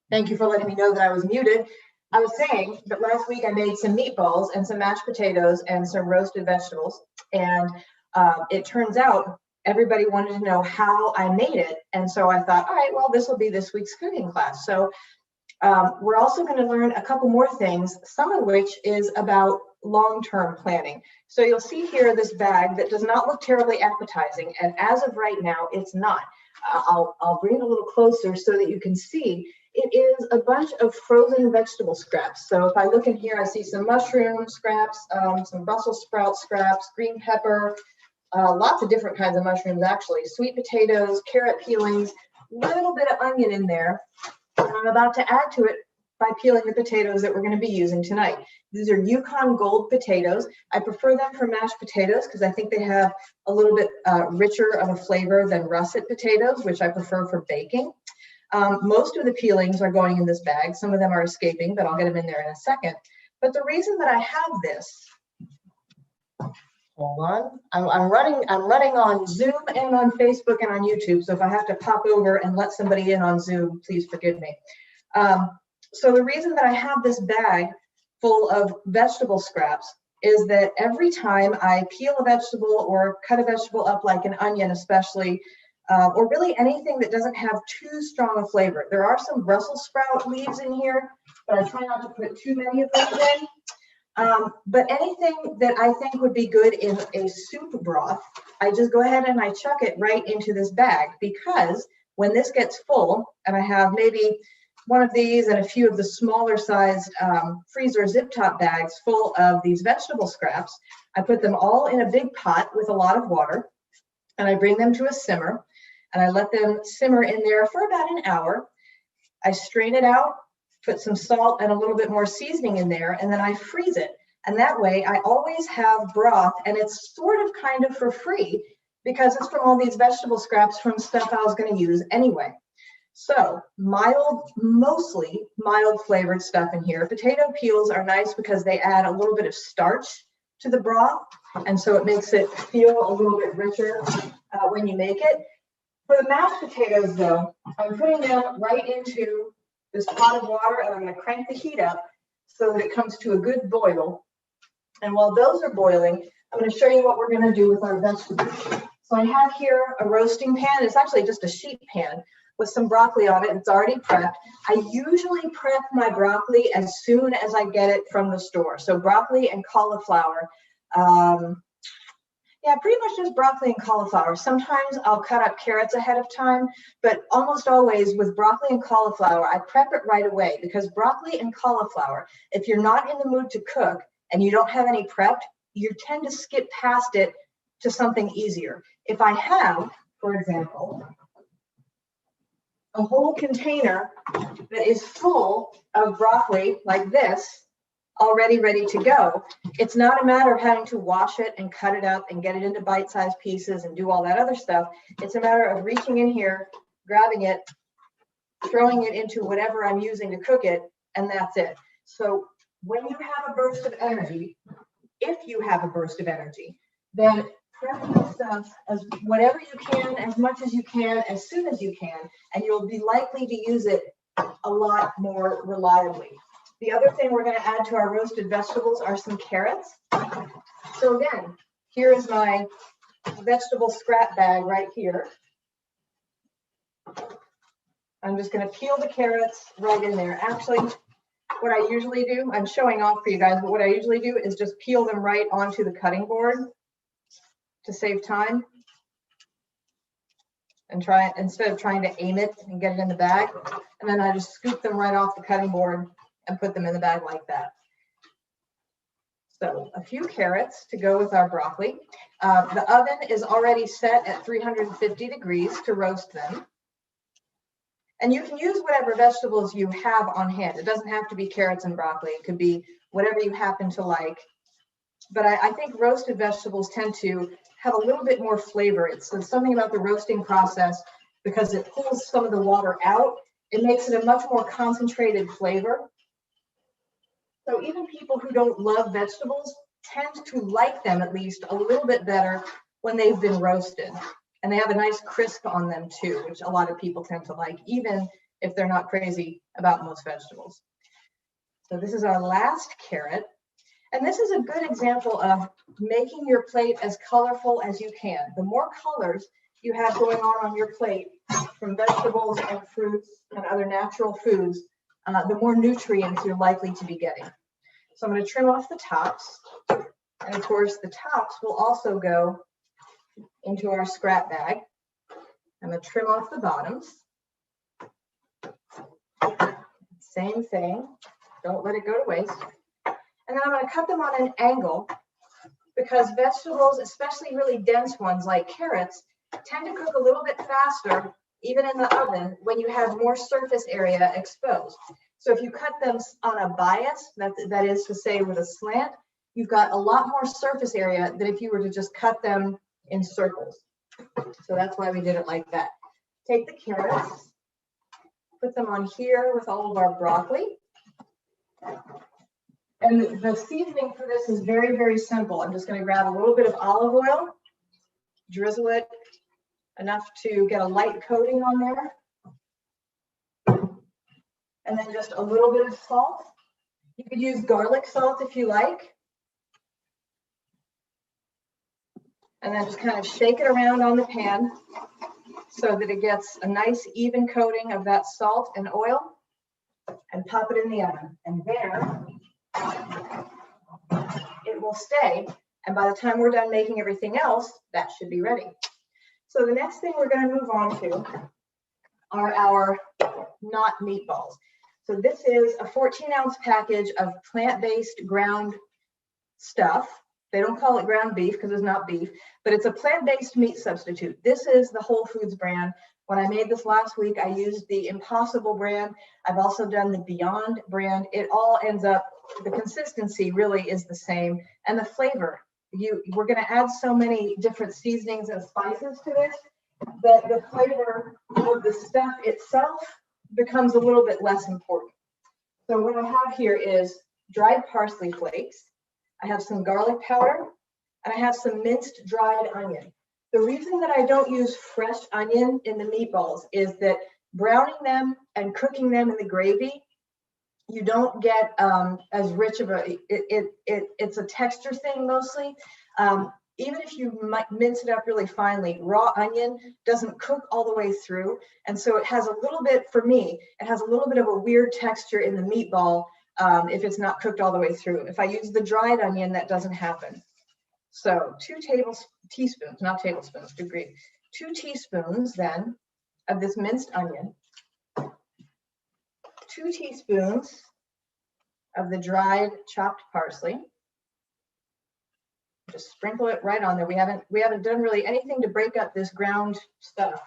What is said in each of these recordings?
Thank you for letting me know that I was muted. I was saying that last week I made some meatballs and some mashed potatoes and some roasted vegetables. And it turns out everybody wanted to know how I made it. And so I thought, all right, well, this will be this week's cooking class. So we're also going to learn a couple more things, some of which is about long-term planning. So you'll see here this bag that does not look terribly appetizing. And as of right now, it's not. I'll bring it a little closer so that you can see. It is a bunch of frozen vegetable scraps. So if I look in here, I see some mushroom scraps, some Brussels sprout scraps, green pepper, lots of different kinds of mushrooms actually, sweet potatoes, carrot peelings, a little bit of onion in there. And I'm about to add to it by peeling the potatoes that we're going to be using tonight. These are Yukon Gold potatoes. I prefer them for mashed potatoes because I think they have a little bit richer of a flavor than russet potatoes, which I prefer for baking. Most of the peelings are going in this bag. Some of them are escaping, but I'll get them in there in a second. But the reason that I have this, hold on, I'm running on Zoom and on Facebook and on YouTube. So if I have to pop over and let somebody in on Zoom, please forgive me. So the reason that I have this bag full of vegetable scraps is that every time I peel a vegetable or cut a vegetable up like an onion especially, or really anything that doesn't have too strong a flavor. There are some Brussels sprout leaves in here, but I try not to put too many of those in. But anything that I think would be good in a soup broth, I just go ahead and I chuck it right into this bag, because when this gets full, and I have maybe one of these and a few of the smaller sized freezer zip top bags full of these vegetable scraps, I put them all in a big pot with a lot of water, and I bring them to a simmer, and I let them simmer in there for about an hour. I strain it out, put some salt and a little bit more seasoning in there, and then I freeze it. And that way I always have broth, and it's sort of kind of for free because it's from all these vegetable scraps from stuff I was going to use anyway. So mild, mostly mild flavored stuff in here. Potato peels are nice because they add a little bit of starch to the broth, and so it makes it feel a little bit richer when you make it. For the mashed potatoes though, I'm putting them right into this pot of water, and I'm going to crank the heat up so that it comes to a good boil. And while those are boiling, I'm going to show you what we're going to do with our vegetables. So I have here a roasting pan. It's actually just a sheet pan with some broccoli on it. It's already prepped. I usually prep my broccoli as soon as I get it from the store. So broccoli and cauliflower. Yeah, pretty much just broccoli and cauliflower. Sometimes I'll cut up carrots ahead of time, but almost always with broccoli and cauliflower, I prep it right away, because broccoli and cauliflower, if you're not in the mood to cook and you don't have any prepped, you tend to skip past it to something easier. If I have, for example, a whole container that is full of broccoli like this, already ready to go, it's not a matter of having to wash it and cut it up and get it into bite-sized pieces and do all that other stuff. It's a matter of reaching in here, grabbing it, throwing it into whatever I'm using to cook it, and that's it. So when you have a burst of energy, if you have a burst of energy, then prep your stuff as whatever you can, as much as you can, as soon as you can, and you'll be likely to use it a lot more reliably. The other thing we're going to add to our roasted vegetables are some carrots. So again, here is my vegetable scrap bag right here. I'm just going to peel the carrots right in there. Actually, what I usually do, I'm showing off for you guys, but what I usually do is just peel them right onto the cutting board to save time, and try, instead of trying to aim it and get it in the bag, and then I just scoop them right off the cutting board and put them in the bag like that. So a few carrots to go with our broccoli. The oven is already set at 350 degrees to roast them. And you can use whatever vegetables you have on hand. It doesn't have to be carrots and broccoli. It could be whatever you happen to like. But I think roasted vegetables tend to have a little bit more flavor. It's something about the roasting process, because it pulls some of the water out. It makes it a much more concentrated flavor. So even people who don't love vegetables tend to like them at least a little bit better when they've been roasted. And they have a nice crisp on them too, which a lot of people tend to like, even if they're not crazy about most vegetables. So this is our last carrot. And this is a good example of making your plate as colorful as you can. The more colors you have going on your plate from vegetables and fruits and other natural foods, the more nutrients you're likely to be getting. So I'm going to trim off the tops. And of course, the tops will also go into our scrap bag. I'm going to trim off the bottoms. Same thing. Don't let it go to waste. And then I'm going to cut them on an angle because vegetables, especially really dense ones like carrots, tend to cook a little bit faster, even in the oven, when you have more surface area exposed. So if you cut them on a bias, that is to say with a slant, you've got a lot more surface area than if you were to just cut them in circles. So that's why we did it like that. Take the carrots, put them on here with all of our broccoli. And the seasoning for this is very, very simple. I'm just going to grab a little bit of olive oil, drizzle it enough to get a light coating on there. And then just a little bit of salt. You could use garlic salt if you like. And then just kind of shake it around on the pan so that it gets a nice even coating of that salt and oil, and pop it in the oven. And there it will stay. And by the time we're done making everything else, that should be ready. So the next thing we're going to move on to are our not meatballs. So this is a 14-ounce package of plant-based ground stuff. They don't call it ground beef because it's not beef, but it's a plant-based meat substitute. This is the Whole Foods brand. When I made this last week, I used the Impossible brand. I've also done the Beyond brand. It all ends up, the consistency really is the same. And the flavor, we're going to add so many different seasonings and spices to this that the flavor of the stuff itself becomes a little bit less important. So what I have here is dried parsley flakes. I have some garlic powder, and I have some minced dried onion. The reason that I don't use fresh onion in the meatballs is that browning them and cooking them in the gravy, you don't get as rich of a, it's a texture thing mostly. Even if you might mince it up really finely, raw onion doesn't cook all the way through. And so it has a little bit, for me, it has a little bit of a weird texture in the meatball if it's not cooked all the way through. If I use the dried onion, that doesn't happen. So 2 teaspoons, not tablespoons, degree. 2 teaspoons then of this minced onion. 2 teaspoons of the dried chopped parsley. Just sprinkle it right on there. We haven't done really anything to break up this ground stuff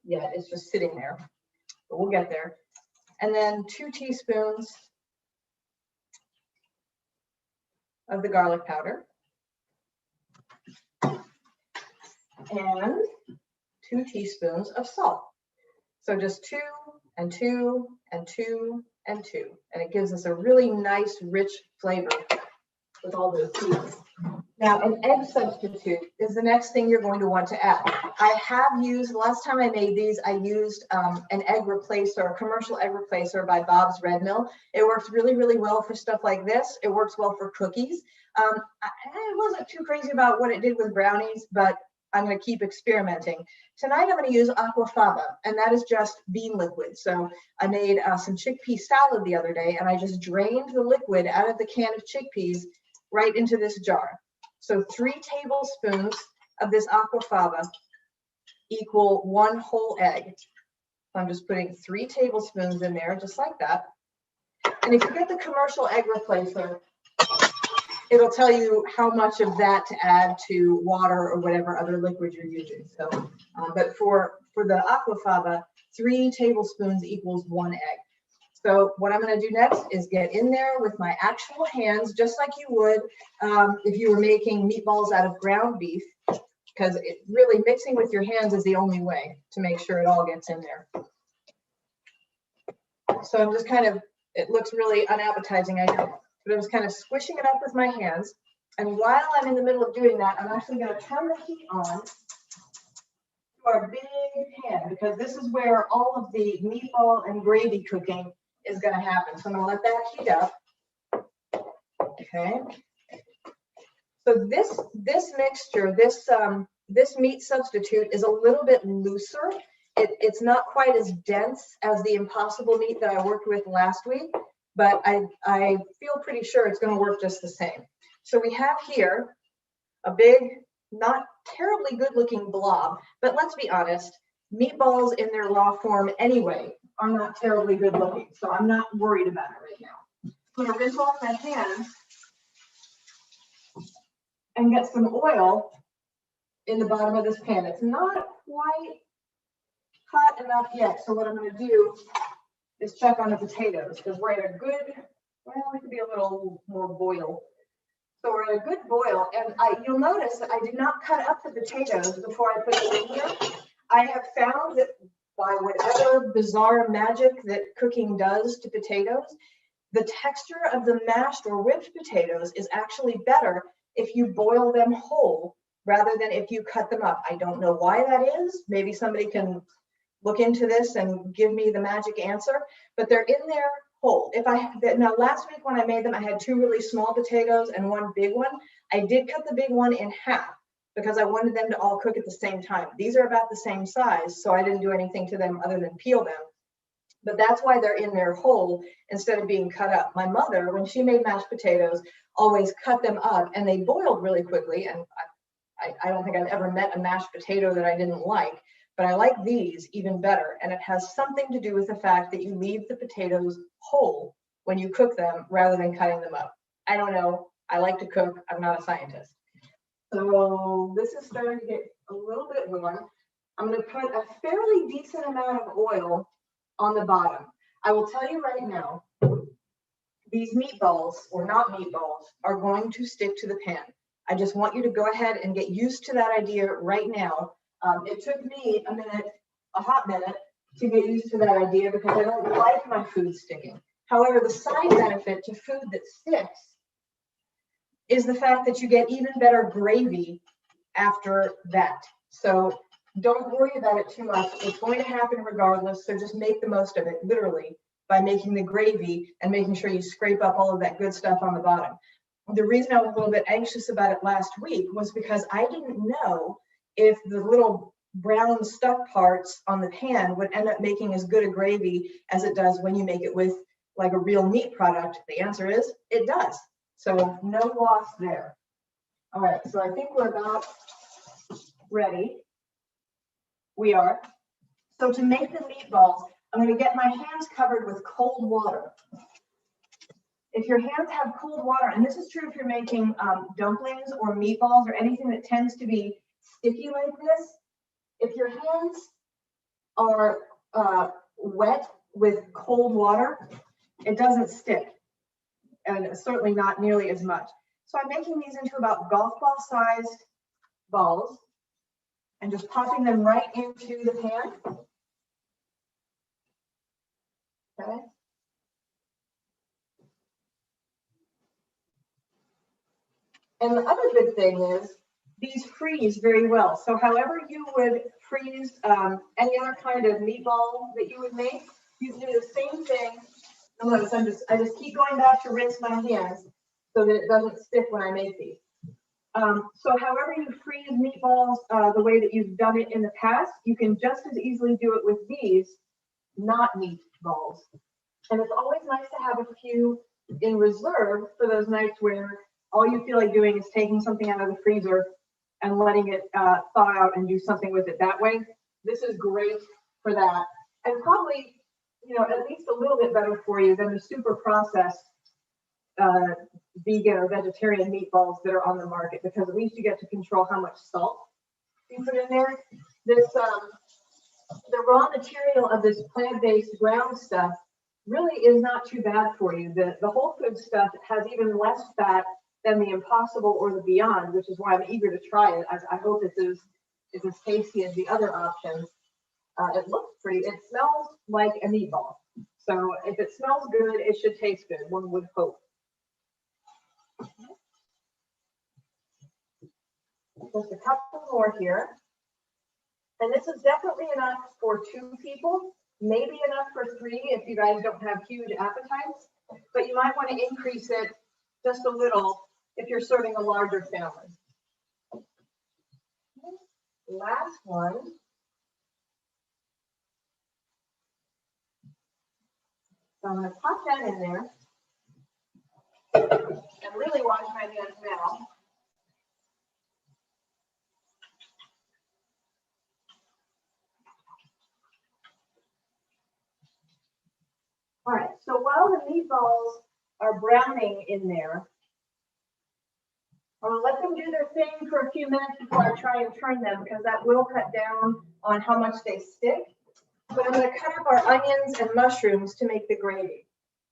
yet. It's just sitting there, but we'll get there. And then 2 teaspoons of the garlic powder. And 2 teaspoons of salt. So just 2 and 2 and 2 and 2. And it gives us a really nice, rich flavor with all those seeds. Now, an egg substitute is the next thing you're going to want to add. I have used, last time I made these, I used an egg replacer, a commercial egg replacer by Bob's Red Mill. It works really, really well for stuff like this. It works well for cookies. I wasn't too crazy about what it did with brownies, but I'm going to keep experimenting. Tonight, I'm going to use aquafaba, and that is just bean liquid. So I made some chickpea salad the other day, and I just drained the liquid out of the can of chickpeas right into this jar. So 3 tablespoons of this aquafaba equal 1 whole egg. So I'm just putting 3 tablespoons in there, just like that. And if you get the commercial egg replacer, it'll tell you how much of that to add to water or whatever other liquid you're using. So, but for the aquafaba, 3 tablespoons equals 1 egg. So what I'm going to do next is get in there with my actual hands, just like you would if you were making meatballs out of ground beef, because really mixing with your hands is the only way to make sure it all gets in there. So I'm just kind of, it looks really unappetizing, I know, but I'm just kind of squishing it up with my hands. And while I'm in the middle of doing that, I'm actually going to turn the heat on to our big pan because this is where all of the meatball and gravy cooking is going to happen. So I'm going to let that heat up. Okay. So this mixture, this meat substitute is a little bit looser. It's not quite as dense as the Impossible meat that I worked with last week, but I feel pretty sure it's going to work just the same. So we have here a big, not terribly good looking blob, but let's be honest, meatballs in their raw form anyway are not terribly good looking. So I'm not worried about it right now. I'm going to rinse off my hands and get some oil in the bottom of this pan. It's not quite hot enough yet. So what I'm going to do is check on the potatoes because we're at a good, well, it could be a little more boil. So we're at a good boil, and you'll notice that I did not cut up the potatoes before I put them in here. I have found that by whatever bizarre magic that cooking does to potatoes, the texture of the mashed or whipped potatoes is actually better if you boil them whole rather than if you cut them up. I don't know why that is. Maybe somebody can look into this and give me the magic answer, but they're in there whole. Now last week when I made them, I had 2 really small potatoes and 1 big one. I did cut the big one in half because I wanted them to all cook at the same time. These are about the same size, so I didn't do anything to them other than peel them. But that's why they're in there whole instead of being cut up. My mother, when she made mashed potatoes, always cut them up and they boiled really quickly. And I don't think I've ever met a mashed potato that I didn't like. But I like these even better, and it has something to do with the fact that you leave the potatoes whole when you cook them rather than cutting them up. I don't know. I like to cook. I'm not a scientist. So this is starting to get a little bit warm. I'm going to put a fairly decent amount of oil on the bottom. I will tell you right now, these meatballs, or not meatballs, are going to stick to the pan. I just want you to go ahead and get used to that idea right now. It took me a hot minute to get used to that idea because I don't like my food sticking. However, the side benefit to food that sticks is the fact that you get even better gravy after that. So don't worry about it too much. It's going to happen regardless. So just make the most of it, literally, by making the gravy and making sure you scrape up all of that good stuff on the bottom. The reason I was a little bit anxious about it last week was because I didn't know if the little brown stuck parts on the pan would end up making as good a gravy as it does when you make it with like a real meat product. The answer is it does. So no loss there. All right, so I think we're about ready. We are. So to make the meatballs, I'm going to get my hands covered with cold water. If your hands have cold water, and this is true if you're making dumplings or meatballs or anything that tends to be sticky like this, if your hands are wet with cold water, it doesn't stick, and certainly not nearly as much. So I'm making these into about golf ball sized balls and just popping them right into the pan. Okay. And the other good thing is these freeze very well. So however you would freeze any other kind of meatball that you would make, you can do the same thing. Notice I just keep going back to rinse my hands so that it doesn't stick when I make these. So however you freeze meatballs the way that you've done it in the past, you can just as easily do it with these not meatballs. And it's always nice to have a few in reserve for those nights where all you feel like doing is taking something out of the freezer and letting it thaw out and do something with it that way. This is great for that. And probably, at least a little bit better for you than the super processed vegan or vegetarian meatballs that are on the market, because at least you get to control how much salt you put in there. This, the raw material of this plant-based ground stuff really is not too bad for you. The whole food stuff has even less fat than the Impossible or the Beyond, which is why I'm eager to try it. I hope it's as tasty as the other options. It looks pretty. It smells like a meatball. So if it smells good, it should taste good, one would hope. Just a couple more here. And this is definitely enough for 2 people, maybe enough for 3 if you guys don't have huge appetites, but you might want to increase it just a little if you're serving a larger family. Last one. So I'm going to pop that in there and really wash my hands now. All right, so while the meatballs are browning in there, I'm going to let them do their thing for a few minutes before I try and turn them, because that will cut down on how much they stick. But I'm going to cut up our onions and mushrooms to make the gravy.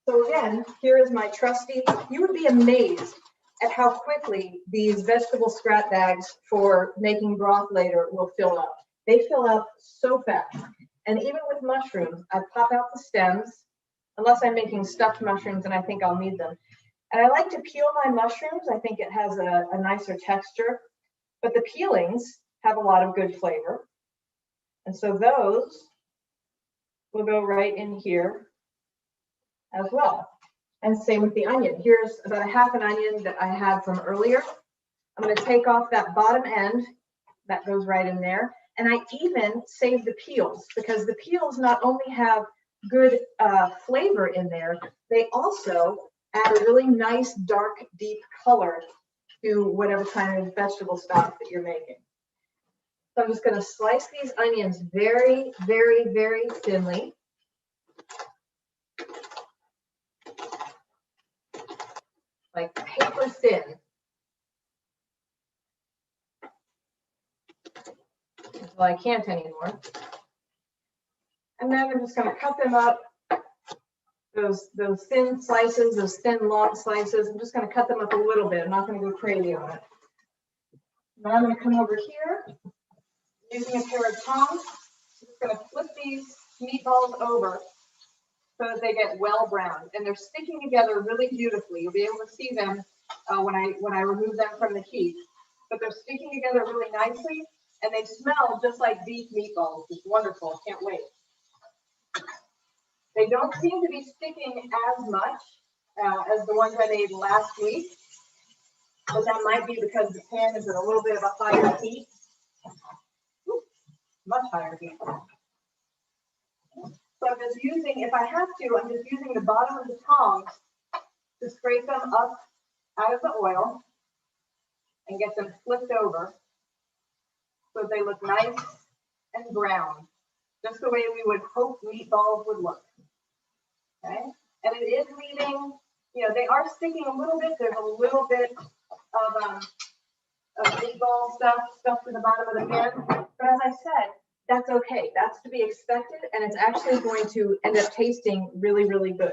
So again, here is my trusty. You would be amazed at how quickly these vegetable scrap bags for making broth later will fill up. They fill up so fast. And even with mushrooms, I pop out the stems, unless I'm making stuffed mushrooms and I think I'll need them. And I like to peel my mushrooms. I think it has a nicer texture, but the peelings have a lot of good flavor. And so those will go right in here as well. And same with the onion. Here's about a half an onion that I had from earlier. I'm going to take off that bottom end. That goes right in there. And I even save the peels, because the peels not only have good flavor in there, they also add a really nice, dark, deep color to whatever kind of vegetable stock that you're making. So I'm just going to slice these onions very, very, very thinly. Like paper thin. Until I can't anymore. And then I'm just going to cut them up. Those thin slices, those thin long slices, I'm just going to cut them up a little bit. I'm not going to go crazy on it. Now I'm going to come over here using a pair of tongs. I'm just going to flip these meatballs over so that they get well browned, and they're sticking together really beautifully. You'll be able to see them when I remove them from the heat. But they're sticking together really nicely, and they smell just like beef meatballs. It's wonderful. I can't wait. They don't seem to be sticking as much as the ones I made last week, but that might be because the pan is at a little bit of a higher heat. Oops, much higher heat. So I'm just using, if I have to, I'm just using the bottom of the tongs to scrape them up out of the oil and get them flipped over so they look nice and brown, just the way we would hope meatballs would look. Okay, and it is leaving, they are sticking a little bit. There's a little bit of meatball stuff to the bottom of the pan. But as I said, that's okay. That's to be expected, and it's actually going to end up tasting really, really good.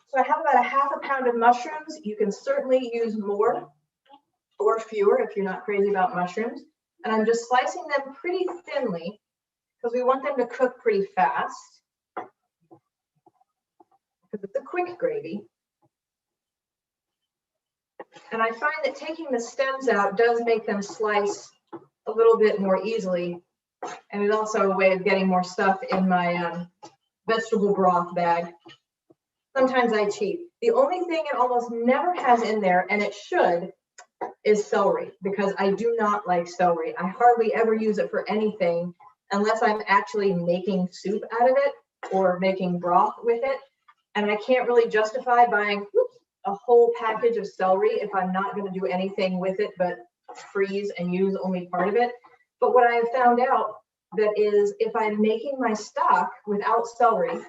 So I have about a half a pound of mushrooms. You can certainly use more or fewer if you're not crazy about mushrooms. And I'm just slicing them pretty thinly because we want them to cook pretty fast, because it's a quick gravy. And I find that taking the stems out does make them slice a little bit more easily. And it's also a way of getting more stuff in my vegetable broth bag. Sometimes I cheat. The only thing it almost never has in there, and it should, is celery, because I do not like celery. I hardly ever use it for anything unless I'm actually making soup out of it or making broth with it. And I can't really justify buying a whole package of celery if I'm not going to do anything with it but freeze and use only part of it. But what I have found out that is, if I'm making my stock without celery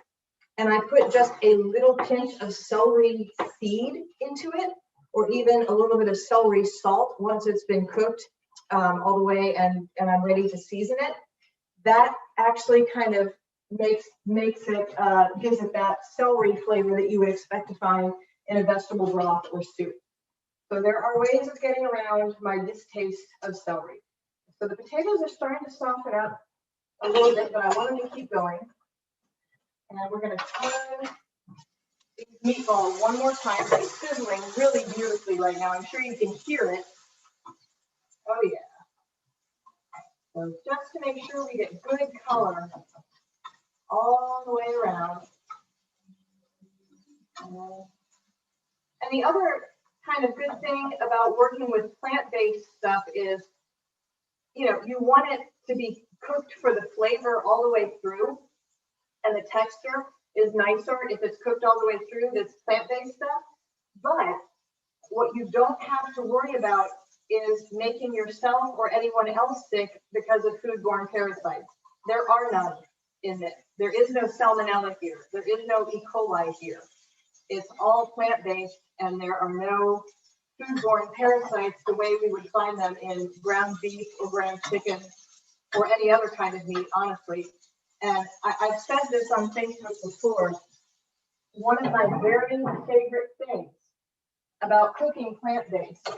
and I put just a little pinch of celery seed into it, or even a little bit of celery salt once it's been cooked all the way and I'm ready to season it, that actually kind of makes it, gives it that celery flavor that you would expect to find in a vegetable broth or soup. So there are ways of getting around my distaste of celery. So the potatoes are starting to soften up a little bit, but I want them to keep going. And we're going to turn these meatballs one more time. They're sizzling really beautifully right now. I'm sure you can hear it. Oh yeah. So just to make sure we get good color all the way around. And the other kind of good thing about working with plant-based stuff is, you know, you want it to be cooked for the flavor all the way through, and the texture is nicer if it's cooked all the way through, this plant-based stuff. But what you don't have to worry about is making yourself or anyone else sick because of foodborne parasites. There are none in this. There is no salmonella here. There is no E. coli here. It's all plant-based, and there are no foodborne parasites the way we would find them in ground beef or ground chicken or any other kind of meat, honestly. And I've said this on Facebook before. One of my very favorite things about cooking plant-based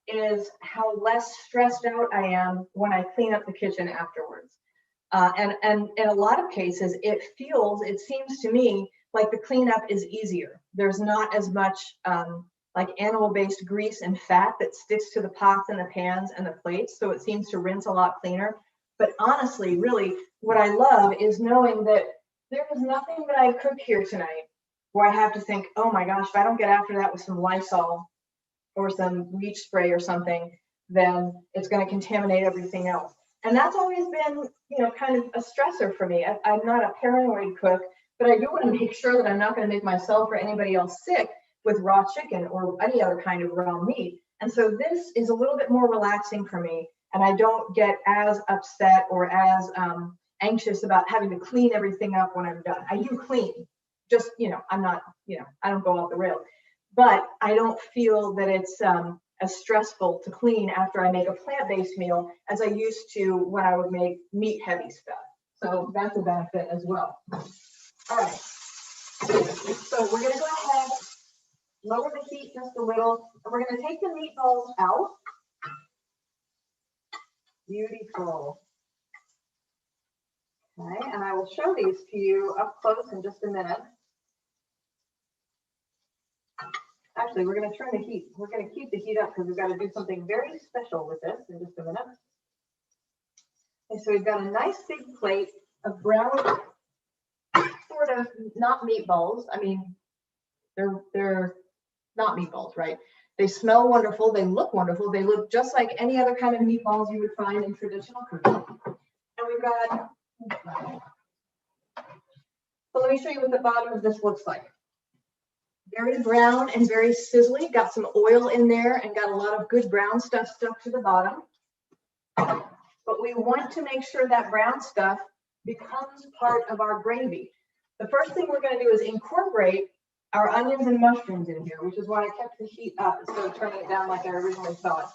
is how less stressed out I am when I clean up the kitchen afterwards. And in a lot of cases, it seems to me like the cleanup is easier. There's not as much like animal-based grease and fat that sticks to the pots and the pans and the plates, so it seems to rinse a lot cleaner. But honestly, really, what I love is knowing that there is nothing that I cook here tonight where I have to think, oh my gosh, if I don't get after that with some Lysol or some bleach spray or something, then it's going to contaminate everything else. And that's always been, you know, kind of a stressor for me. I'm not a paranoid cook, but I do want to make sure that I'm not going to make myself or anybody else sick with raw chicken or any other kind of raw meat. And so this is a little bit more relaxing for me, and I don't get as upset or as anxious about having to clean everything up when I'm done. I do clean, just, you know, I'm not, you know, I don't go off the rail, but I don't feel that it's as stressful to clean after I make a plant-based meal as I used to when I would make meat-heavy stuff. So that's a benefit as well. All right, so we're going to go ahead, lower the heat just a little, and we're going to take the meatballs out. Beautiful. Okay, and I will show these to you up close in just a minute. Actually, we're going to turn the heat. We're going to keep the heat up because we've got to do something very special with this in just a minute. Okay, so we've got a nice big plate of brown, sort of not meatballs. I mean, they're not meatballs, right? They smell wonderful. They look wonderful. They look just like any other kind of meatballs you would find in traditional cooking. And we've got, so let me show you what the bottom of this looks like. Very brown and very sizzly. Got some oil in there and got a lot of good brown stuff stuck to the bottom. But we want to make sure that brown stuff becomes part of our gravy. The first thing we're going to do is incorporate our onions and mushrooms in here, which is why I kept the heat up instead of turning it down like I originally thought.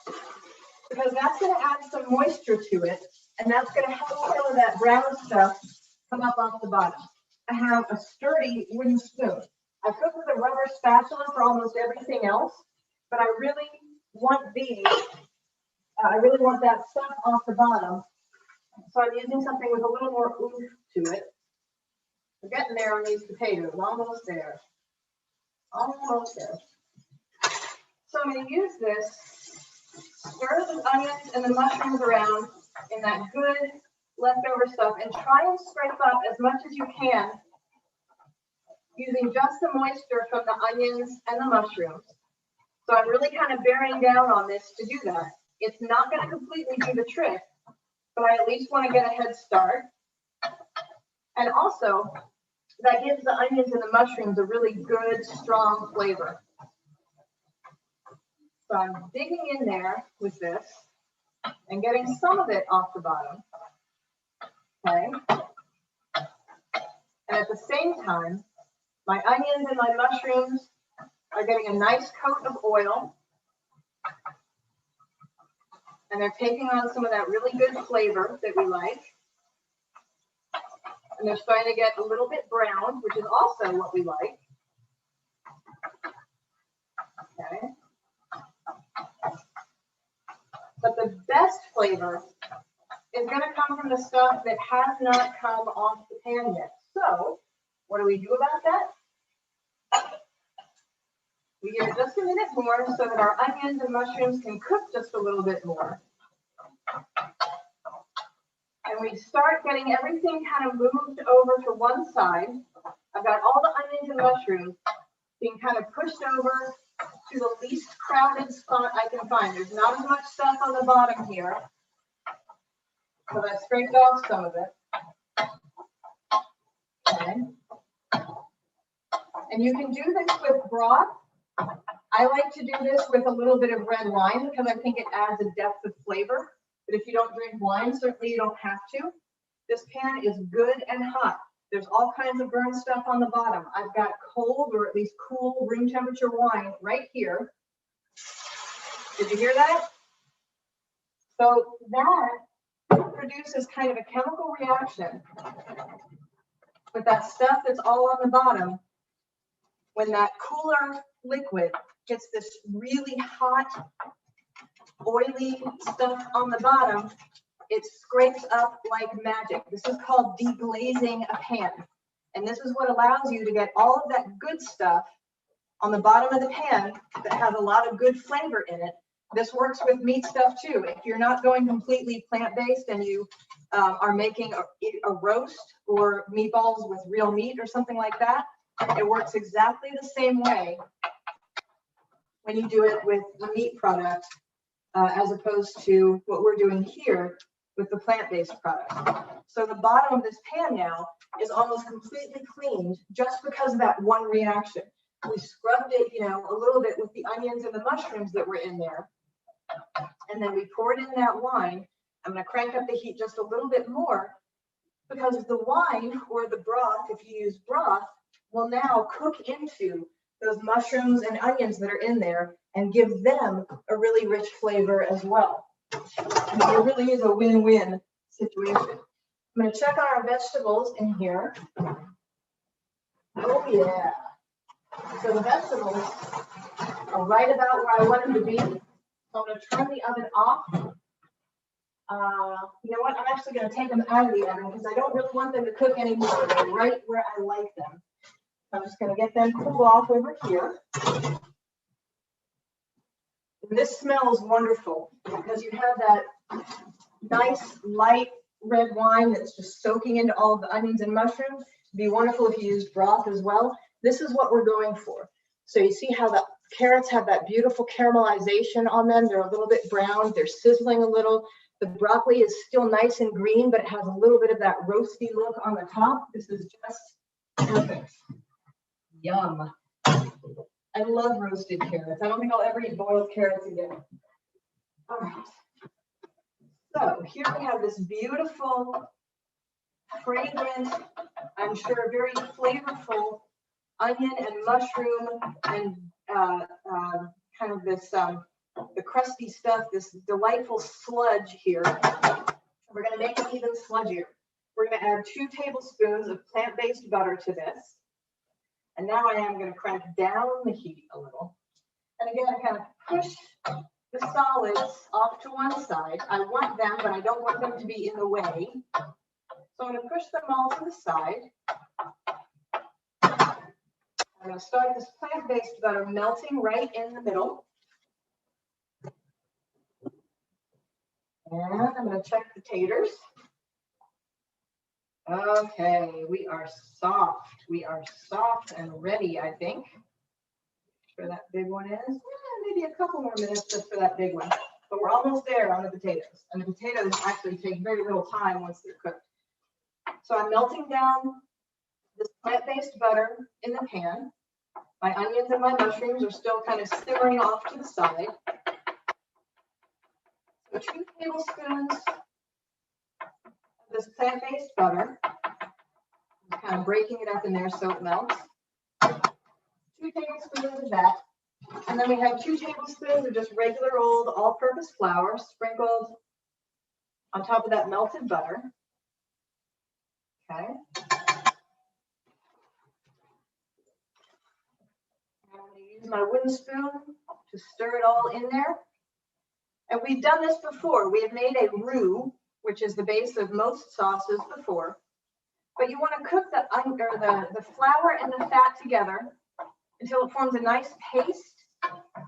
Because that's going to add some moisture to it, and that's going to help some of that brown stuff come up off the bottom. I have a sturdy wooden spoon. I cook with a rubber spatula for almost everything else, but I really want that stuff off the bottom. So I'm using something with a little more oomph to it. We're getting there on these potatoes, almost there. Almost there. So I'm going to use this, stir the onions and the mushrooms around in that good leftover stuff, and try and scrape up as much as you can using just the moisture from the onions and the mushrooms. So I'm really kind of bearing down on this to do that. It's not going to completely do the trick, but I at least want to get a head start. And also, that gives the onions and the mushrooms a really good, strong flavor. So I'm digging in there with this and getting some of it off the bottom. Okay. And at the same time, my onions and my mushrooms are getting a nice coat of oil. And they're taking on some of that really good flavor that we like. And they're starting to get a little bit brown, which is also what we like. Okay. But the best flavor is going to come from the stuff that has not come off the pan yet. So what do we do about that? We give it just a minute more so that our onions and mushrooms can cook just a little bit more. And we start getting everything kind of moved over to one side. I've got all the onions and mushrooms being kind of pushed over to the least crowded spot I can find. There's not as much stuff on the bottom here, so I scraped off some of it. Okay. And you can do this with broth. I like to do this with a little bit of red wine because I think it adds a depth of flavor. But if you don't drink wine, certainly you don't have to. This pan is good and hot. There's all kinds of burn stuff on the bottom. I've got cold or at least cool room temperature wine right here. Did you hear that? So that produces kind of a chemical reaction with that stuff that's all on the bottom. When that cooler liquid gets this really hot, oily stuff on the bottom, it scrapes up like magic. This is called deglazing a pan. And this is what allows you to get all of that good stuff on the bottom of the pan that has a lot of good flavor in it. This works with meat stuff too. If you're not going completely plant-based and you are making a roast or meatballs with real meat or something like that, it works exactly the same way when you do it with the meat product as opposed to what we're doing here with the plant-based product. So the bottom of this pan now is almost completely cleaned just because of that one reaction. We scrubbed it, a little bit with the onions and the mushrooms that were in there. And then we poured in that wine. I'm going to crank up the heat just a little bit more because the wine or the broth, if you use broth, will now cook into those mushrooms and onions that are in there and give them a really rich flavor as well. And it really is a win-win situation. I'm going to check on our vegetables in here. Oh yeah. So the vegetables are right about where I want them to be. So I'm going to turn the oven off. You know what? I'm actually going to take them out of the oven because I don't really want them to cook anymore. They're right where I like them. I'm just going to get them cooled off over here. And this smells wonderful because you have that nice light red wine that's just soaking into all of the onions and mushrooms. It'd be wonderful if you used broth as well. This is what we're going for. So you see how the carrots have that beautiful caramelization on them. They're a little bit brown. They're sizzling a little. The broccoli is still nice and green, but it has a little bit of that roasty look on the top. This is just perfect. Yum. I love roasted carrots. I don't think I'll ever eat boiled carrots again. All right. So here we have this beautiful, fragrant, I'm sure very flavorful onion and mushroom and kind of this, the crusty stuff, this delightful sludge here. We're going to make it even sludgier. We're going to add 2 tablespoons of plant-based butter to this. And now I am going to crank down the heat a little. And again, kind of push the solids off to one side. I want them, but I don't want them to be in the way. So I'm going to push them all to the side. I'm going to start this plant-based butter melting right in the middle. And I'm going to check the taters. Okay, we are soft. We are soft and ready, I think. For that big one is. Maybe a couple more minutes just for that big one. But we're almost there on the potatoes. And the potatoes actually take very little time once they're cooked. So I'm melting down this plant-based butter in the pan. My onions and my mushrooms are still kind of simmering off to the side. So 2 tablespoons of this plant-based butter. I'm kind of breaking it up in there so it melts. 2 tablespoons of that. And then we have 2 tablespoons of just regular old all-purpose flour sprinkled on top of that melted butter. Okay. I'm going to use my wooden spoon to stir it all in there. And we've done this before. We have made a roux, which is the base of most sauces before. But you want to cook the flour and the fat together until it forms a nice paste.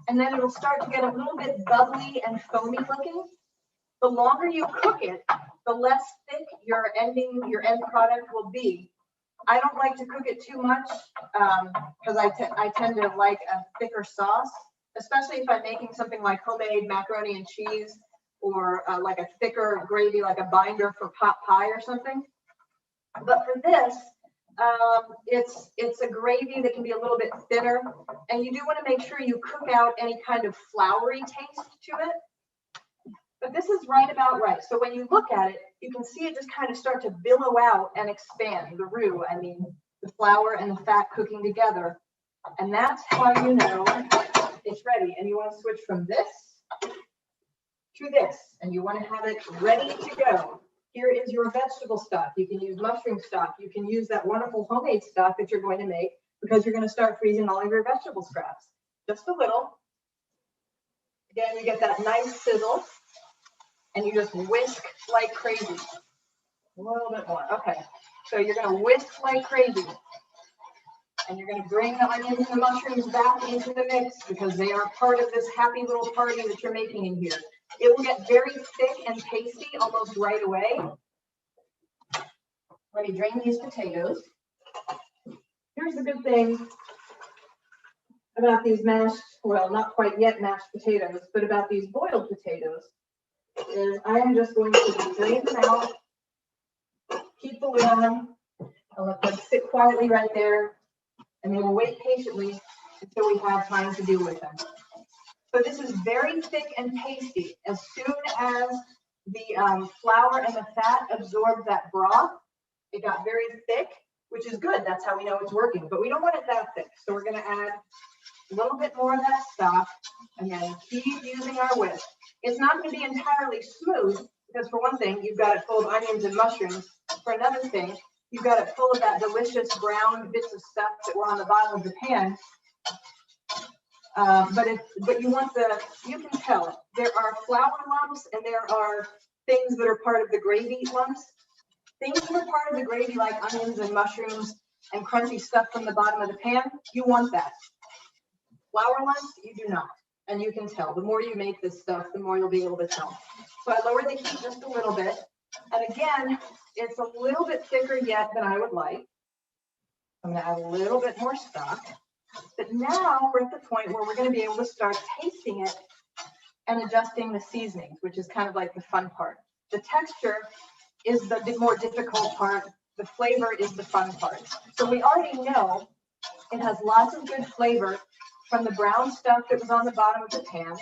And then it'll start to get a little bit bubbly and foamy looking. The longer you cook it, the less thick your end product will be. I don't like to cook it too much because I tend to like a thicker sauce, especially if I'm making something like homemade macaroni and cheese or like a thicker gravy, like a binder for pot pie or something. But for this, it's a gravy that can be a little bit thinner, and you do want to make sure you cook out any kind of floury taste to it. But this is right about right. So when you look at it, you can see it just kind of start to billow out and expand, the roux, I mean, the flour and the fat cooking together. And that's how you know it's ready. And you want to switch from this to this, and you want to have it ready to go. Here is your vegetable stock. You can use mushroom stock. You can use that wonderful homemade stock that you're going to make because you're going to start freezing all of your vegetable scraps. Just a little. Again, you get that nice sizzle. And you just whisk like crazy. A little bit more. Okay. So you're going to whisk like crazy. And you're going to bring the onions and the mushrooms back into the mix because they are part of this happy little party that you're making in here. It will get very thick and pasty almost right away. Let me drain these potatoes. Here's the good thing about these mashed, well, not quite yet mashed potatoes, but about these boiled potatoes. Is I am just going to drain them out, keep the lid on them, and let them sit quietly right there, and they will wait patiently until we have time to deal with them. So this is very thick and pasty. As soon as the flour and the fat absorbed that broth, it got very thick, which is good. That's how we know it's working. But we don't want it that thick, so we're going to add a little bit more of that stock, and then keep using our whisk. It's not going to be entirely smooth because for one thing, you've got it full of onions and mushrooms. For another thing, you've got it full of that delicious brown bits of stuff that were on the bottom of the pan. But you want you can tell there are flour lumps and there are things that are part of the gravy lumps. Things that are part of the gravy like onions and mushrooms and crunchy stuff from the bottom of the pan, you want that. Flour lumps, you do not. And you can tell. The more you make this stuff, the more you'll be able to tell. So I lowered the heat just a little bit. And again, it's a little bit thicker yet than I would like. I'm going to add a little bit more stock. But now we're at the point where we're going to be able to start tasting it and adjusting the seasonings, which is kind of like the fun part. The texture is the more difficult part. The flavor is the fun part. So we already know it has lots of good flavor from the brown stuff that was on the bottom of the pan,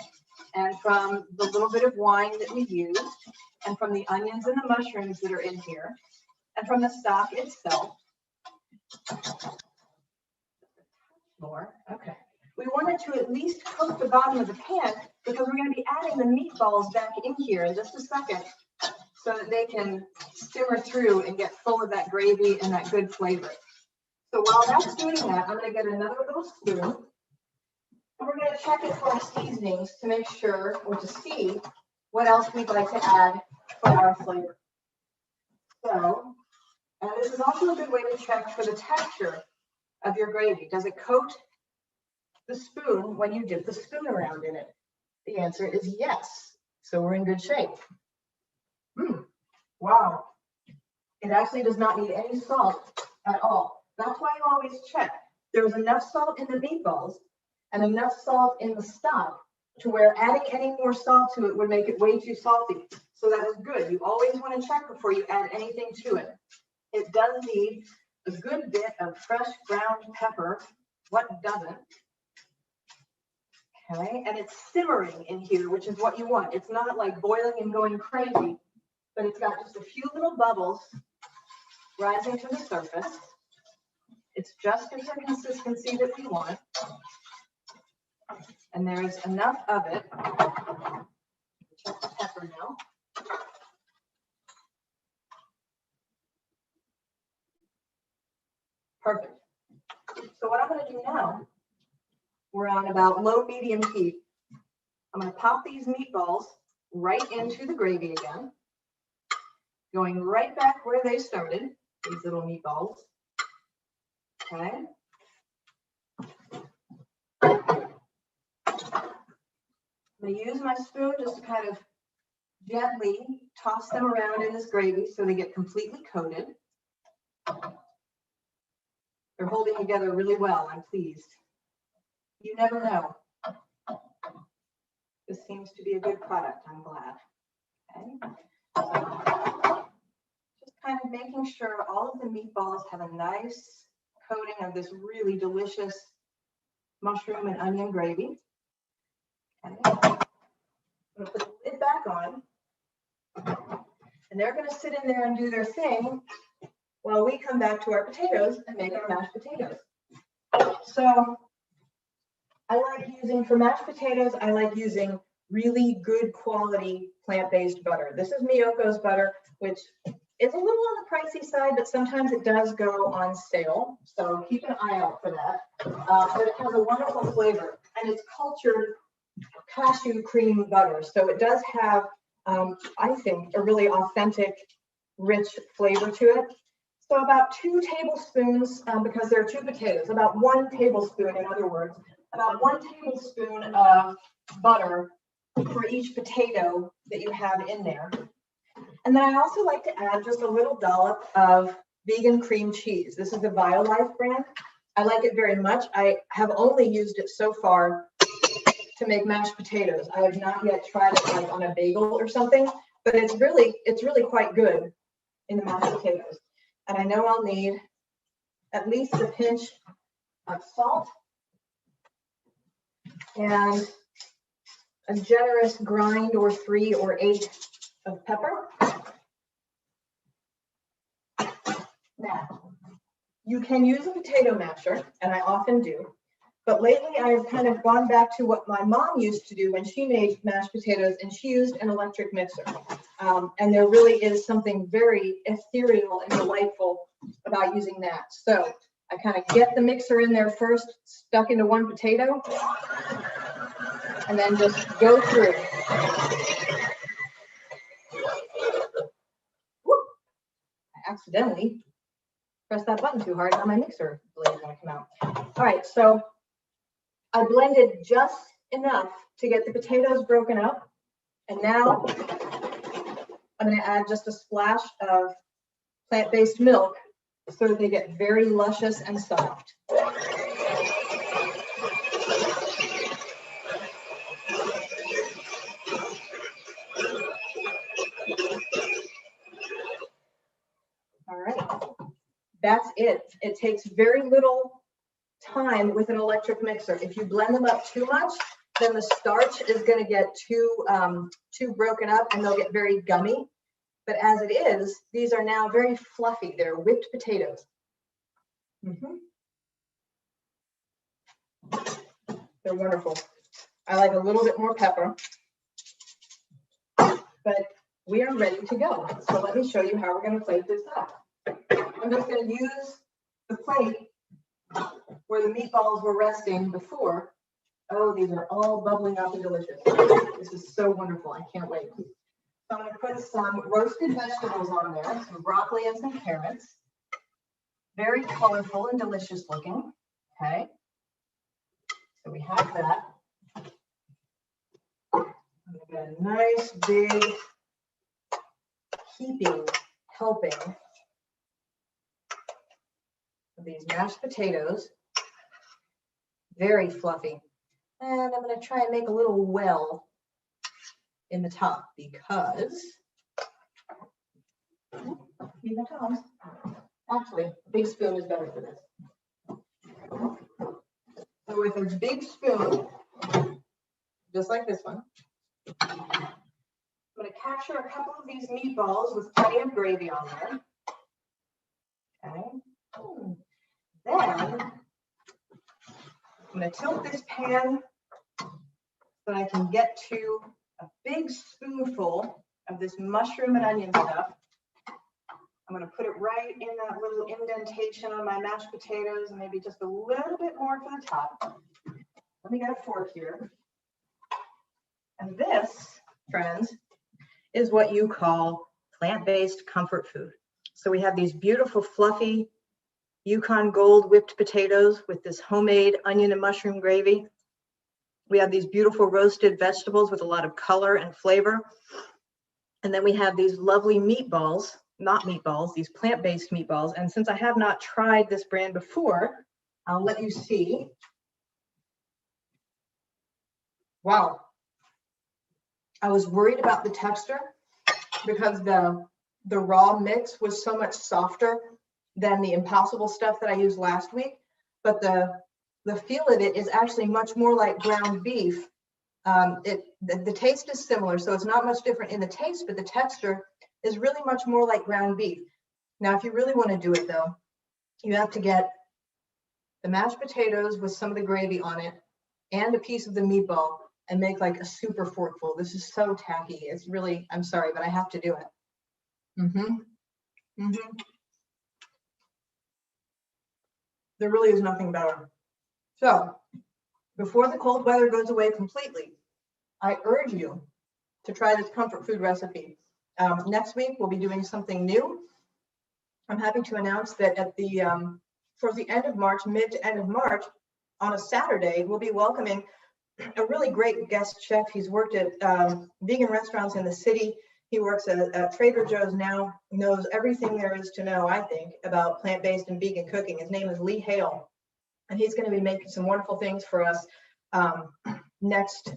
and from the little bit of wine that we used, and from the onions and the mushrooms that are in here, and from the stock itself. More. Okay. We wanted to at least cook the bottom of the pan because we're going to be adding the meatballs back in here in just a second so that they can simmer through and get full of that gravy and that good flavor. So while that's doing that, I'm going to get another little spoon. And we're going to check it for our seasonings to make sure or to see what else we'd like to add for our flavor. So, and this is also a good way to check for the texture of your gravy. Does it coat the spoon when you dip the spoon around in it? The answer is yes. So we're in good shape. Wow. It actually does not need any salt at all. That's why you always check. There was enough salt in the meatballs and enough salt in the stock to where adding any more salt to it would make it way too salty. So that was good. You always want to check before you add anything to it. It does need a good bit of fresh ground pepper. What doesn't? Okay, and it's simmering in here, which is what you want. It's not like boiling and going crazy, but it's got just a few little bubbles rising to the surface. It's just in the consistency that we want. And there's enough of it. Check the pepper now. Perfect. So what I'm going to do now, we're on about low medium heat. I'm going to pop these meatballs right into the gravy again, going right back where they started, these little meatballs. Okay. I'm going to use my spoon just to kind of gently toss them around in this gravy so they get completely coated. They're holding together really well, I'm pleased. You never know. This seems to be a good product, I'm glad. Okay. So, just kind of making sure all of the meatballs have a nice coating of this really delicious mushroom and onion gravy. Okay. I'm going to put the lid back on. And they're going to sit in there and do their thing while we come back to our potatoes and make our mashed potatoes. So I like using, for mashed potatoes, I like using really good quality plant-based butter. This is Miyoko's butter, which is a little on the pricey side, but sometimes it does go on sale. So keep an eye out for that. But it has a wonderful flavor, and it's cultured cashew cream butter. So it does have, I think, a really authentic, rich flavor to it. So about 2 tablespoons, because there are 2 potatoes, about 1 tablespoon, in other words, about 1 tablespoon of butter for each potato that you have in there. And then I also like to add just a little dollop of vegan cream cheese. This is the BioLife brand. I like it very much. I have only used it so far to make mashed potatoes. I have not yet tried it like on a bagel or something, but it's really quite good in the mashed potatoes. And I know I'll need at least a pinch of salt and a generous grind or 3 or 8 of pepper. Now, you can use a potato masher, and I often do, but lately I have kind of gone back to what my mom used to do when she made mashed potatoes, and she used an electric mixer. And there really is something very ethereal and delightful about using that. So I kind of get the mixer in there first, stuck into 1 potato, and then just go through. Whoop. I accidentally pressed that button too hard, now my mixer blade is going to come out. All right, so I blended just enough to get the potatoes broken up, and now I'm going to add just a splash of plant-based milk so that they get very luscious and soft. All right, that's it. It takes very little time with an electric mixer. If you blend them up too much, then the starch is going to get too broken up and they'll get very gummy. But as it is, these are now very fluffy. They're whipped potatoes. They're wonderful. I like a little bit more pepper, but we are ready to go. So let me show you how we're going to plate this up. I'm just going to use the plate where the meatballs were resting before. Oh, these are all bubbling up and delicious. This is so wonderful. I can't wait. So I'm going to put some roasted vegetables on there, some broccoli and some carrots. Very colorful and delicious looking. Okay. So we have that. I'm going to get a nice big heaping helping of these mashed potatoes. Very fluffy. And I'm going to try and make a little well in the top because need my tongs. Actually, a big spoon is better for this. So with a big spoon, just like this one, I'm going to capture a couple of these meatballs with plenty of gravy on there. Okay. Then I'm going to tilt this pan so I can get to a big spoonful of this mushroom and onion stuff. I'm going to put it right in that little indentation on my mashed potatoes and maybe just a little bit more for the top. Let me get a fork here. And this, friends, is what you call plant-based comfort food. So we have these beautiful fluffy Yukon Gold whipped potatoes with this homemade onion and mushroom gravy. We have these beautiful roasted vegetables with a lot of color and flavor. And then we have these lovely meatballs, not meatballs, these plant-based meatballs. And since I have not tried this brand before, I'll let you see. Wow. I was worried about the texture because the raw mix was so much softer than the Impossible stuff that I used last week. But the feel of it is actually much more like ground beef. The taste is similar, so it's not much different in the taste, but the texture is really much more like ground beef. Now, if you really want to do it though, you have to get the mashed potatoes with some of the gravy on it and a piece of the meatball and make like a super forkful. This is so tacky. It's really, I'm sorry, but I have to do it. There really is nothing better. So before the cold weather goes away completely, I urge you to try this comfort food recipe. Next week, we'll be doing something new. I'm happy to announce that at the towards the end of March, mid to end of March, on a Saturday, we'll be welcoming a really great guest chef. He's worked at vegan restaurants in the city. He works at Trader Joe's now, knows everything there is to know, I think, about plant-based and vegan cooking. His name is Lee Hale, and he's going to be making some wonderful things for us next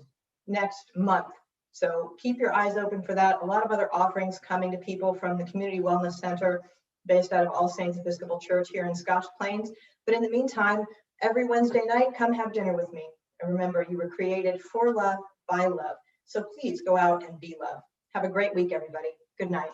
month. So keep your eyes open for that. A lot of other offerings coming to people from the Community Wellness Center based out of All Saints Episcopal Church here in Scotch Plains. But in the meantime, every Wednesday night, come have dinner with me. And remember, you were created for love, by love. So please go out and be love. Have a great week, everybody. Good night.